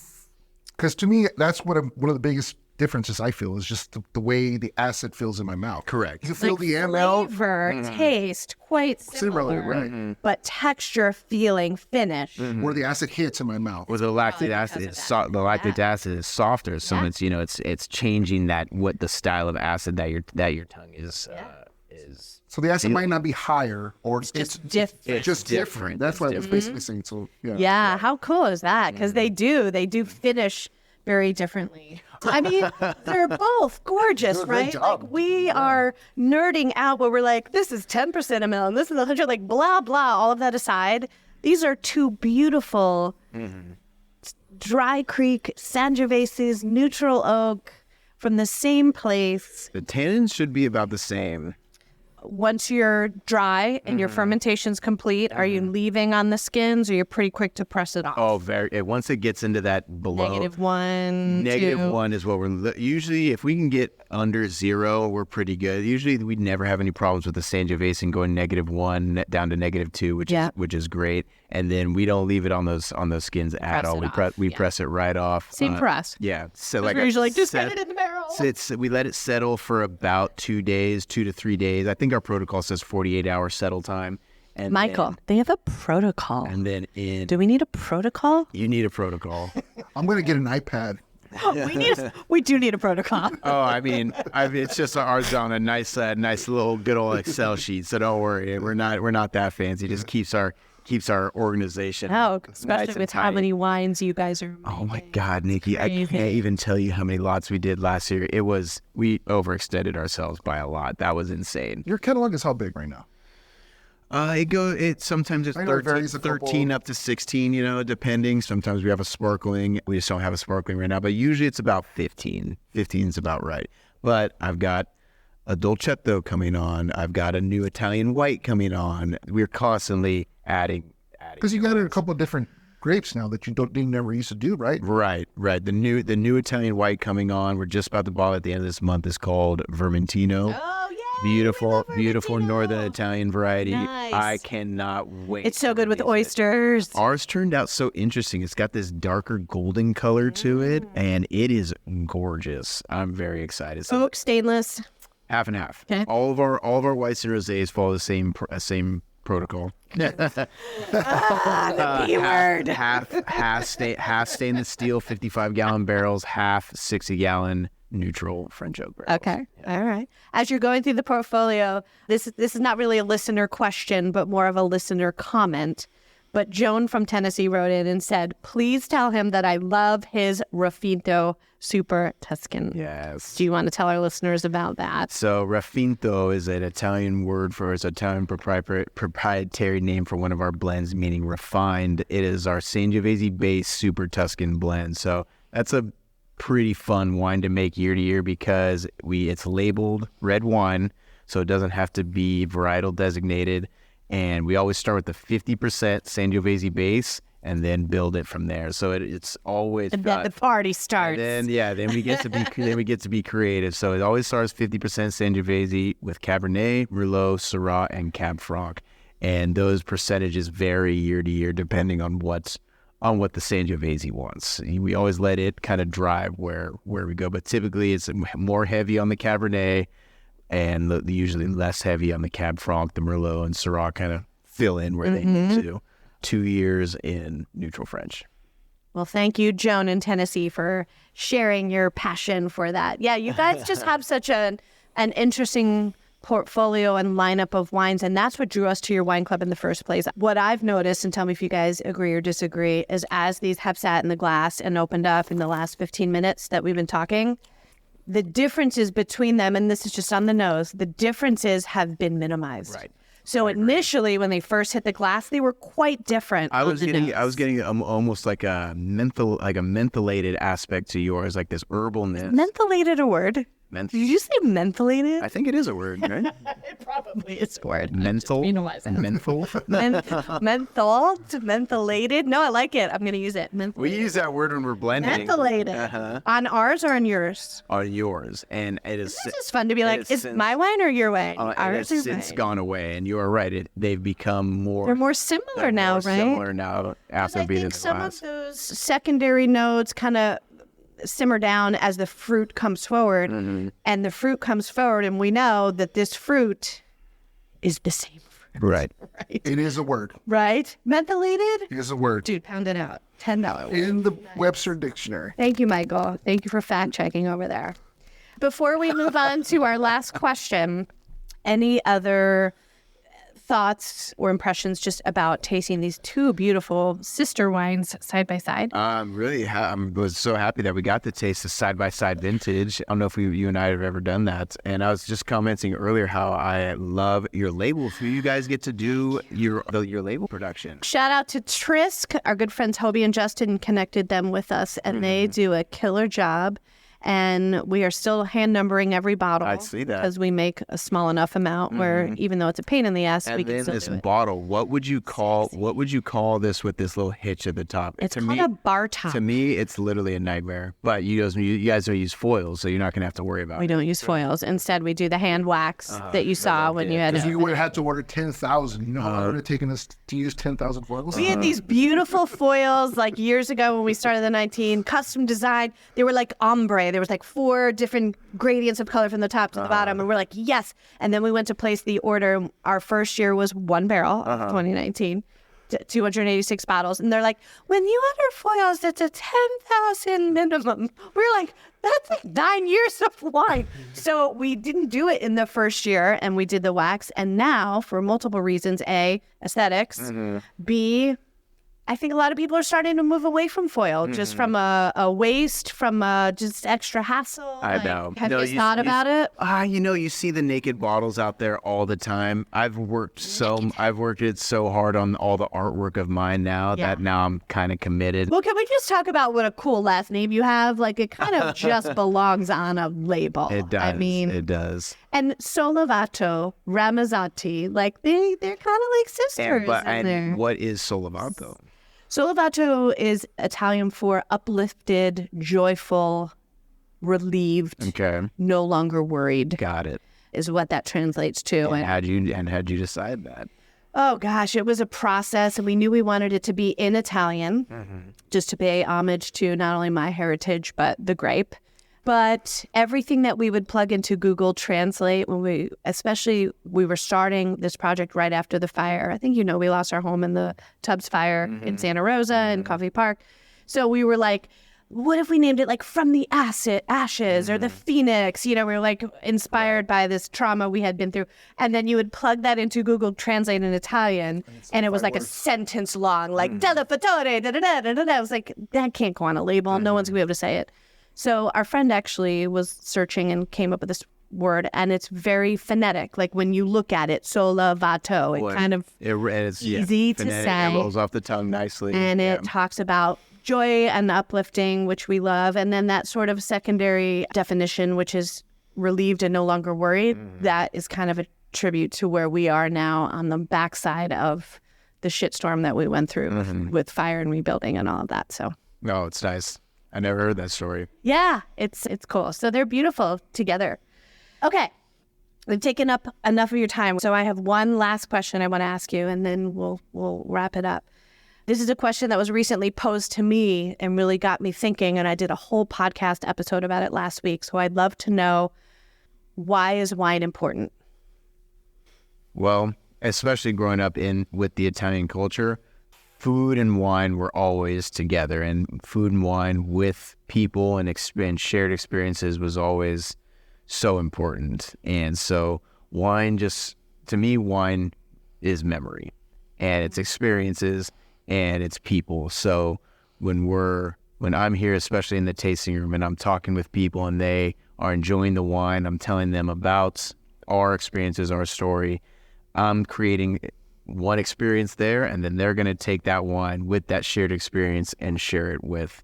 Speaker 4: because to me, that's one of the biggest differences I feel is just the way the acid feels in my mouth.
Speaker 2: Correct.
Speaker 4: You feel
Speaker 3: like
Speaker 4: the ML
Speaker 3: flavor, taste, quite similar,
Speaker 4: right?
Speaker 3: But texture, feeling, finish.
Speaker 4: Where the acid hits in my mouth.
Speaker 2: Where the lactic acid is softer, so it's changing what the style of acid that your tongue is.
Speaker 4: So the acid might not be higher, or it's
Speaker 3: different.
Speaker 4: It's just different. That's what I was basically saying. So
Speaker 3: yeah, how cool is that? Because they do finish very differently. I mean, they're both gorgeous, right? Like we are nerding out where we're like, this is 10% ml and this is 100, like blah, blah, all of that aside. These are two beautiful Dry Creek, Sangioveses, neutral oak from the same place.
Speaker 2: The tannins should be about the same.
Speaker 3: Once you're dry and your fermentation's complete, are you leaving on the skins or you're pretty quick to press it off?
Speaker 2: Oh, once it gets into that below.
Speaker 3: -1,
Speaker 2: -1 is what we're usually, if we can get under 0, we're pretty good. Usually we never have any problems with the Sangiovese going -1 down to -2, which is great. And then we don't leave it on those skins at all. We press it right off.
Speaker 3: Same for us.
Speaker 2: Yeah. So
Speaker 3: we're usually like, just get it in the barrel.
Speaker 2: So we let it settle for about 2 days, 2 to 3 days. I think our protocol says 48-hour settle time. And
Speaker 3: Michael, they have a protocol.
Speaker 2: And then
Speaker 3: do we need a protocol?
Speaker 2: You need a protocol.
Speaker 4: I'm going to get an iPad.
Speaker 3: We do need a protocol.
Speaker 2: Oh, I mean, it's just ours on a nice little good old Excel sheet. So don't worry, we're not that fancy. It just keeps our organization.
Speaker 3: Oh, especially
Speaker 2: nice
Speaker 3: with how many wines you guys are making.
Speaker 2: Oh my God, Nikki, I can't even tell you how many lots we did last year. We overextended ourselves by a lot. That was insane.
Speaker 4: Your catalog is how big right now?
Speaker 2: Sometimes it's 13 up to 16, depending. Sometimes we have a sparkling. We just don't have a sparkling right now, but usually it's about 15. 15 is about right. But I've got a Dolcetto coming on. I've got a new Italian white coming on. We're constantly adding.
Speaker 4: Because you got a couple of different grapes now that you never used to do, right?
Speaker 2: Right. The new Italian white coming on. We're just about to bottle at the end of this month. Is called Vermentino.
Speaker 3: Oh, yeah.
Speaker 2: Beautiful northern Italian variety.
Speaker 3: Nice.
Speaker 2: I cannot wait.
Speaker 3: It's so good with oysters.
Speaker 2: Ours turned out so interesting. It's got this darker golden color to it, and it is gorgeous. I'm very excited. So
Speaker 3: Oak, stainless.
Speaker 2: half and half.
Speaker 3: Okay.
Speaker 2: All of our whites and rosés follow the same protocol.
Speaker 3: The B word.
Speaker 2: Half stainless steel 55-gallon barrels, half 60-gallon neutral French oak barrels.
Speaker 3: Okay. All right. As you're going through the portfolio, this is not really a listener question, but more of a listener comment. But Joan from Tennessee wrote in and said, please tell him that I love his Raffinto Super Tuscan.
Speaker 2: Yes.
Speaker 3: Do you want to tell our listeners about that?
Speaker 2: So Raffinto is an Italian word it's an Italian proprietary name for one of our blends, meaning refined. It is our Sangiovese-based Super Tuscan blend. So that's a pretty fun wine to make year to year because it's labeled red wine, so it doesn't have to be varietal designated. And we always start with the 50% Sangiovese base and then build it from there. So it's always
Speaker 3: And then the party starts.
Speaker 2: then we get to be creative. So it always starts 50% Sangiovese with Cabernet, Merlot, Syrah, and Cab Franc. And those percentages vary year to year depending on what the Sangiovese wants. We always let it kind of drive where we go, but typically it's more heavy on the Cabernet and usually less heavy on the Cab Franc. The Merlot and Syrah kind of fill in where they need to. 2 years in neutral French.
Speaker 3: Well, thank you, Joan in Tennessee, for sharing your passion for that. Yeah, you guys just have such an interesting portfolio and lineup of wines, and that's what drew us to your wine club in the first place. What I've noticed, and tell me if you guys agree or disagree, is as these have sat in the glass and opened up in the last 15 minutes that we've been talking, the differences between them, and this is just on the nose, the differences have been minimized.
Speaker 2: Right.
Speaker 3: So initially, when they first hit the glass, they were quite different.
Speaker 2: I was getting almost like a mentholated aspect to yours, like this herbalness.
Speaker 3: Mentholated a word? Did you say mentholated?
Speaker 2: I think it is a word, right?
Speaker 3: It probably is a word.
Speaker 2: Menthol? Menthol?
Speaker 3: Mentholated? No, I like it. I'm going to use it.
Speaker 2: We use that word when we're blending.
Speaker 3: Mentholated.
Speaker 2: Uh-huh.
Speaker 3: On ours or on yours?
Speaker 2: On yours. And it is...
Speaker 3: It's just fun to be like, is my wine or your wine? Ours or
Speaker 2: since gone away, and you are right. They've become more...
Speaker 3: They're more similar now, right?
Speaker 2: Similar now after being in the
Speaker 3: some
Speaker 2: glass.
Speaker 3: of those secondary notes kind of simmer down as the fruit comes forward, and the fruit comes forward, and we know that this fruit is the same fruit.
Speaker 2: Right.
Speaker 4: It is a word.
Speaker 3: Right? Mentholated?
Speaker 4: It is a word.
Speaker 3: Dude, pound it out. $10.
Speaker 4: In the Webster Dictionary.
Speaker 3: Thank you, Michael. Thank you for fact checking over there. Before we move on to our last question, any other thoughts or impressions just about tasting these two beautiful sister wines side by side?
Speaker 2: I was so happy that we got to taste the side-by-side vintage. I don't know if you and I have ever done that. And I was just commenting earlier how I love your labels. You guys get to do your label production.
Speaker 3: Shout out to Trisk. Our good friends Hobie and Justin connected them with us, and they do a killer job. And we are still hand numbering every bottle.
Speaker 2: I see that.
Speaker 3: Because we make a small enough amount where even though it's a pain in the ass, we can still
Speaker 2: this
Speaker 3: do it.
Speaker 2: bottle, what would you call this with this little hitch at the top?
Speaker 3: It's called a bar top.
Speaker 2: To me, it's literally a nightmare. But you guys don't use foils, so you're not going to have to worry about it.
Speaker 3: We don't use foils. Instead, we do the hand wax that you saw when you had
Speaker 4: Because you would have had to order 10,000. You know how long it would have taken us to use 10,000 foils?
Speaker 3: We had these beautiful foils like years ago when we started the 19, custom designed. They were like ombre. There was like 4 different gradients of color from the top to the bottom. And we're like, yes. And then we went to place the order. Our first year was 1 barrel, 2019, 286 bottles. And they're like, when you order foils, it's a 10,000 minimum. We're like, that's like 9 years of wine. So we didn't do it in the first year, and we did the wax. And now, for multiple reasons, A, aesthetics, B, I think a lot of people are starting to move away from foil, just from a waste, from just extra hassle.
Speaker 2: I know.
Speaker 3: Have you thought about it?
Speaker 2: You see the naked bottles out there all the time. I've worked it so hard on all the artwork of mine now that now I'm kind of committed.
Speaker 3: Well, can we just talk about what a cool last name you have? Like, it kind of just belongs on a label.
Speaker 2: It does.
Speaker 3: I mean,
Speaker 2: it does.
Speaker 3: And Solavato, Ramazzotti, like they're kind of like sisters.
Speaker 2: And what is Solavato?
Speaker 3: Solavato is Italian for uplifted, joyful, relieved, no longer worried.
Speaker 2: Got it.
Speaker 3: Is what that translates to.
Speaker 2: And how'd you decide that?
Speaker 3: Oh gosh, it was a process, and we knew we wanted it to be in Italian, just to pay homage to not only my heritage but the grape. But everything that we would plug into Google Translate when we were starting this project right after the fire. I think we lost our home in the Tubbs fire in Santa Rosa in Coffey Park. So we were like, what if we named it like From the Ashes or the Phoenix? We were like inspired by this trauma we had been through. And then you would plug that into Google Translate in Italian, and it was like a sentence long, like Della Fattore, da da da da da. I was like, that can't go on a label. No one's gonna be able to say it. So our friend actually was searching and came up with this word, and it's very phonetic. Like when you look at it, Solavato, it's easy to say.
Speaker 2: It rolls off the tongue nicely.
Speaker 3: And it talks about joy and uplifting, which we love. And then that sort of secondary definition, which is relieved and no longer worried, that is kind of a tribute to where we are now on the backside of the shitstorm that we went through with fire and rebuilding and all of that. So.
Speaker 2: No, it's nice. I never heard that story.
Speaker 3: Yeah, it's cool. So they're beautiful together. Okay, we've taken up enough of your time. So I have one last question I want to ask you, and then we'll wrap it up. This is a question that was recently posed to me and really got me thinking, and I did a whole podcast episode about it last week. So I'd love to know, why is wine important?
Speaker 2: Well, especially growing up with the Italian culture, food and wine were always together, and food and wine with people and shared experiences was always so important. And so wine to me, wine is memory, and it's experiences, and it's people. So when I'm here, especially in the tasting room, and I'm talking with people and they are enjoying the wine, I'm telling them about our experiences, our story, I'm creating one experience there, and then they're going to take that wine with that shared experience and share it with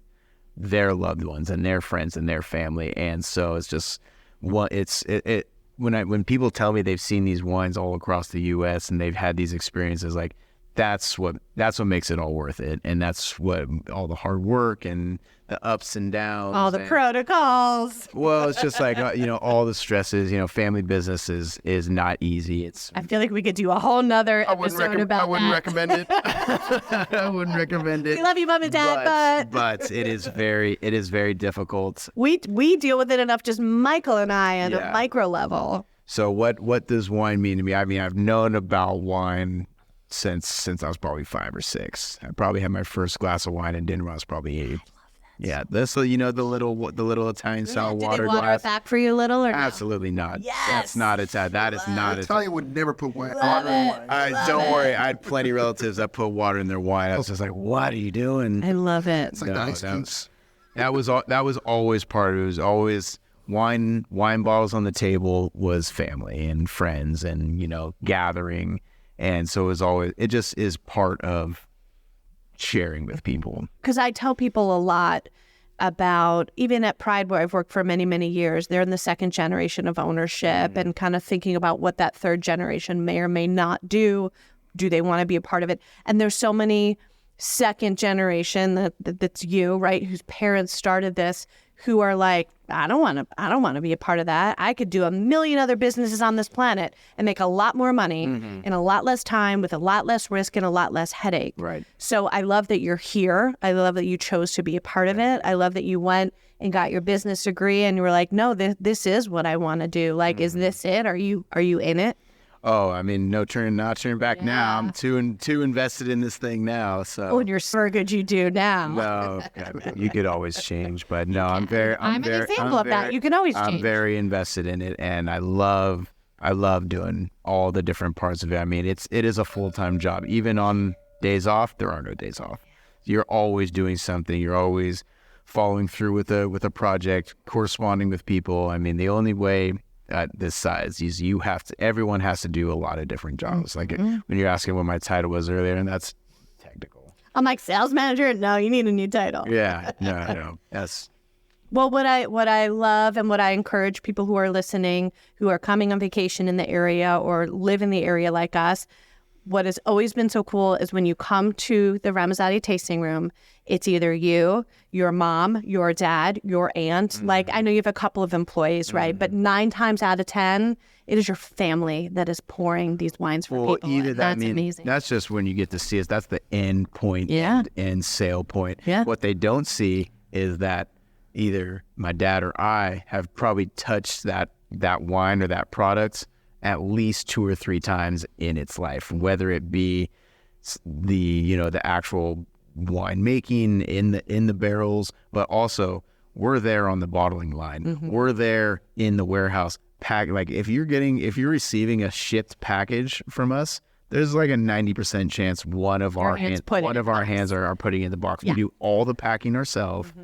Speaker 2: their loved ones and their friends and their family. And so it's just when people tell me they've seen these wines all across the U.S. and they've had these experiences, like that's what makes it all worth it. And that's what all the hard work and the ups and downs,
Speaker 3: all the protocols.
Speaker 2: Well, it's just like, all the stresses, family business is not easy.
Speaker 3: I feel like we could do a whole nother episode about that.
Speaker 2: I wouldn't recommend it. I wouldn't recommend it.
Speaker 3: We love you, Mom and Dad,
Speaker 2: but it is very difficult.
Speaker 3: We deal with it enough, just Michael and I, at a micro level.
Speaker 2: So what does wine mean to me? I mean, I've known about wine since I was probably 5 or 6. I probably had my first glass of wine in dinner when I was probably 8. Yeah, this the little Italian style water
Speaker 3: Did they water
Speaker 2: glass.
Speaker 3: it back for you a little, or no?
Speaker 2: Absolutely not.
Speaker 3: Yes.
Speaker 2: That's not Italian. That is not
Speaker 4: Italian would never put water in wine.
Speaker 2: Don't worry. I had plenty of relatives that put water in their wine. I was just like, "What are you doing?"
Speaker 3: I love it.
Speaker 4: It's like the ice cubes.
Speaker 2: That was always part of it. It was always wine bottles on the table was family and friends and gathering, and so it just is part of sharing with people.
Speaker 3: Because I tell people a lot about, even at Pride, where I've worked for many, many years, they're in the second generation of ownership and kind of thinking about what that third generation may or may not do. Do they want to be a part of it? And there's so many second generation that's you, right, whose parents started this, who are like, I don't want to be a part of that. I could do a million other businesses on this planet and make a lot more money in a lot less time with a lot less risk and a lot less headache.
Speaker 2: Right.
Speaker 3: So I love that you're here. I love that you chose to be a part of it. I love that you went and got your business degree and you were like, no, this is what I want to do. Like, is this it? Are you in it?
Speaker 2: Oh, I mean, not turning back now. I'm too invested in this thing now. So.
Speaker 3: Oh, and you're so good you do now.
Speaker 2: No, you could always change, but no, I'm
Speaker 3: an example of that. You can always change.
Speaker 2: I'm very invested in it, and I love doing all the different parts of it. I mean, it is a full-time job. Even on days off, there are no days off. You're always doing something. You're always following through with a project, corresponding with people. I mean, the only way at this size is everyone has to do a lot of different jobs. Like when you're asking what my title was earlier, and that's technical.
Speaker 3: I'm like, sales manager? No, you need a new title.
Speaker 2: Yeah, no, that's.
Speaker 3: Well, what I love and what I encourage people who are listening, who are coming on vacation in the area or live in the area like us, what has always been so cool is when you come to the Ramazzotti tasting room, it's either you, your mom, your dad, your aunt. Like, I know you have a couple of employees, right? But 9 times out of 10, it is your family that is pouring these wines for people.
Speaker 2: Either that,
Speaker 3: that's amazing.
Speaker 2: That's just when you get to see us. That's the end point, end sale point.
Speaker 3: Yeah.
Speaker 2: What they don't see is that either my dad or I have probably touched that wine or that product at least 2 or 3 times in its life, whether it be the actual wine making in the barrels, but also we're there on the bottling line. We're there in the warehouse pack. Like if you're receiving a shipped package from us, there's like a 90% chance one of our hands are putting it in the box. We do all the packing ourselves.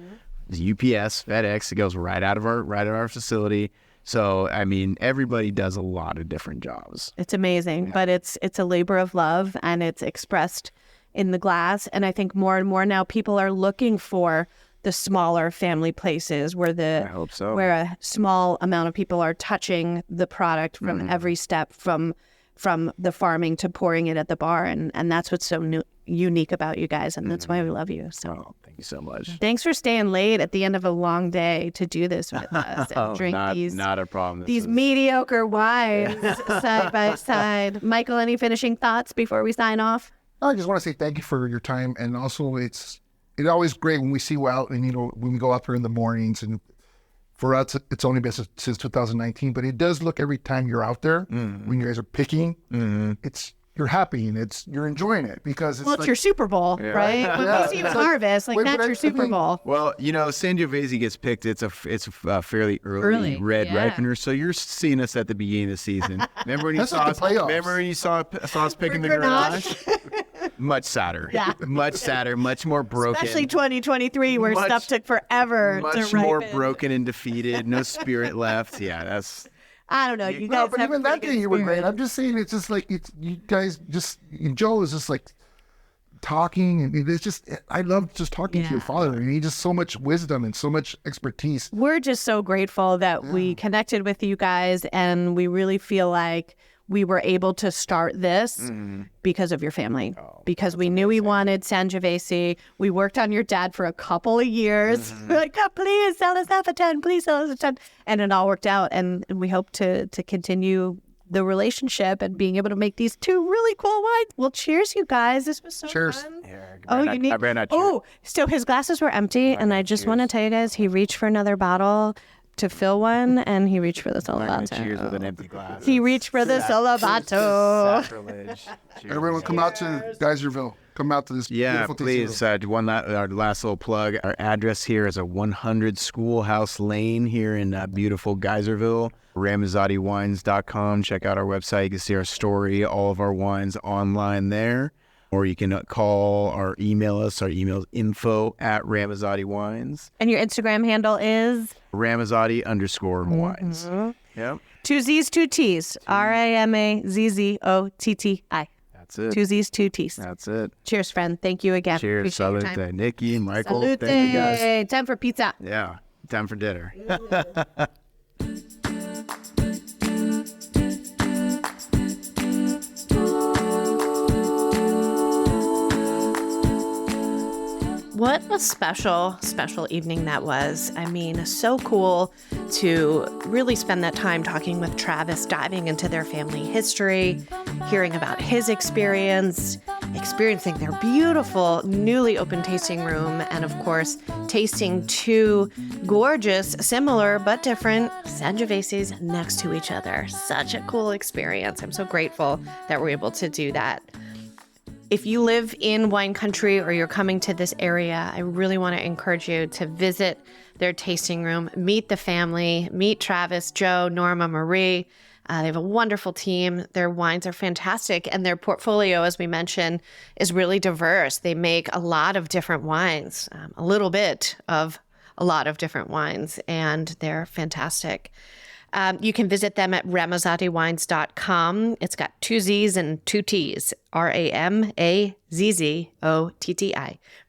Speaker 2: UPS, FedEx, it goes right out of our facility. So, I mean, everybody does a lot of different jobs.
Speaker 3: It's amazing, but it's a labor of love, and it's expressed in the glass. And I think more and more now people are looking for the smaller family places where
Speaker 2: I hope so.
Speaker 3: where a small amount of people are touching the product from every step, from the farming to pouring it at the bar. And that's what's so unique about you guys. And that's why we love you. So
Speaker 2: thank you so much.
Speaker 3: Thanks for staying late at the end of a long day to do this with us and drink
Speaker 2: not a problem.
Speaker 3: These mediocre wines side by side. Michael, any finishing thoughts before we sign off?
Speaker 4: I just want to say thank you for your time. And also it's always great when we see you out and, when we go out there in the mornings, and for us, it's only been since 2019, but it does look every time you're out there when you guys are picking, you're happy and you're enjoying it because it's
Speaker 3: It's your Super Bowl, right? When
Speaker 4: Yeah.
Speaker 3: we see the harvest,
Speaker 4: Wait,
Speaker 3: that's
Speaker 4: but
Speaker 3: your Super Bowl.
Speaker 2: Well, Sangiovese gets picked. It's a fairly early red ripener, so you're seeing us at the beginning of the season. Remember when you
Speaker 4: That's
Speaker 2: saw
Speaker 4: like
Speaker 2: us?
Speaker 4: the playoffs.
Speaker 2: Remember when you saw us picking the
Speaker 3: Grenache.
Speaker 2: Grenache? Much sadder.
Speaker 3: Yeah.
Speaker 2: Much sadder. Much more broken.
Speaker 3: Especially 2023, where
Speaker 2: Much-
Speaker 3: stuff took forever to
Speaker 2: much more
Speaker 3: ripen.
Speaker 2: broken and defeated. No spirit left. Yeah, that's.
Speaker 3: I don't know. You
Speaker 4: No,
Speaker 3: guys
Speaker 4: but
Speaker 3: have
Speaker 4: even that
Speaker 3: pretty
Speaker 4: day you were
Speaker 3: good
Speaker 4: great.
Speaker 3: spirit.
Speaker 4: I'm just saying, it's just like you guys just Joe is just like talking, and it's just I love just talking to your father, and he just so much wisdom and so much expertise.
Speaker 3: We're just so grateful that we connected with you guys, and we really feel like we were able to start this because of your family, because we knew we wanted Sangiovese. We worked on your dad for a couple of years. We're like, oh, please sell us half a ton, please sell us a ton. And it all worked out. And we hope to continue the relationship and being able to make these two really cool wines. Well, cheers, you guys. This was so
Speaker 4: Cheers.
Speaker 3: fun.
Speaker 2: I
Speaker 3: You need.
Speaker 2: ran out.
Speaker 3: Oh, so his glasses were empty, and I just want to tell you guys, he reached for another bottle to fill one, and he reached for the Solovato.
Speaker 2: Cheers with an empty glass.
Speaker 3: He reached for the Solovato.
Speaker 2: Sacrilege. Cheers.
Speaker 4: Everyone, come out to Geyserville. Come out to this
Speaker 2: Yeah,
Speaker 4: beautiful tasting
Speaker 2: please.
Speaker 4: room.
Speaker 2: Our last little plug. Our address here is a 100 Schoolhouse Lane here in beautiful Geyserville. RamazzottiWines.com. Check out our website. You can see our story, all of our wines online there. Or you can call or email us. Our email is info@RamazzottiWines.
Speaker 3: And your Instagram handle is
Speaker 2: Ramazzotti_wines. Yep.
Speaker 3: 2 Z's, 2 T's. RAMAZZOTTI.
Speaker 2: That's it.
Speaker 3: 2 Z's, 2 T's.
Speaker 2: That's it.
Speaker 3: Cheers, friend. Thank you again.
Speaker 2: Cheers.
Speaker 3: Appreciate your
Speaker 2: Salute.
Speaker 3: time.
Speaker 2: Nikki, Michael.
Speaker 3: Salute.
Speaker 2: Thank you guys.
Speaker 3: Time for pizza.
Speaker 2: Yeah. Time for dinner.
Speaker 1: What a special evening that was. I mean, so cool to really spend that time talking with Travis, diving into their family history, hearing about his experiencing their beautiful newly opened tasting room, and of course, tasting two gorgeous, similar but different Sangioveses next to each other. Such a cool experience. I'm so grateful that we're able to do that. If you live in wine country or you're coming to this area, I really want to encourage you to visit their tasting room, meet the family, meet Travis, Joe, Norma, Marie. They have a wonderful team. Their wines are fantastic, and their portfolio, as we mentioned, is really diverse. They make a lot of different wines, a little bit of a lot of different wines, and they're fantastic. You can visit them at RamazzottiWines.com. It's got 2 Z's and 2 T's, RAMAZZOTTI,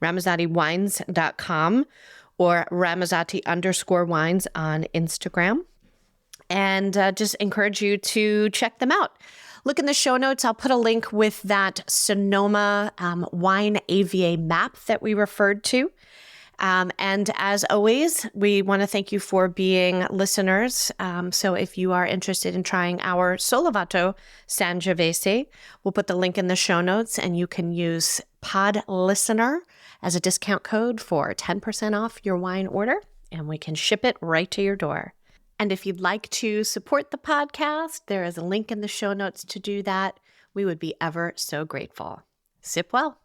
Speaker 1: RamazzottiWines.com, or Ramazzotti_wines on Instagram. And just encourage you to check them out. Look in the show notes. I'll put a link with that Sonoma wine AVA map that we referred to. And as always, we want to thank you for being listeners. So if you are interested in trying our Solovato Sangiovese, we'll put the link in the show notes, and you can use Pod Listener as a discount code for 10% off your wine order, and we can ship it right to your door. And if you'd like to support the podcast, there is a link in the show notes to do that. We would be ever so grateful. Sip well.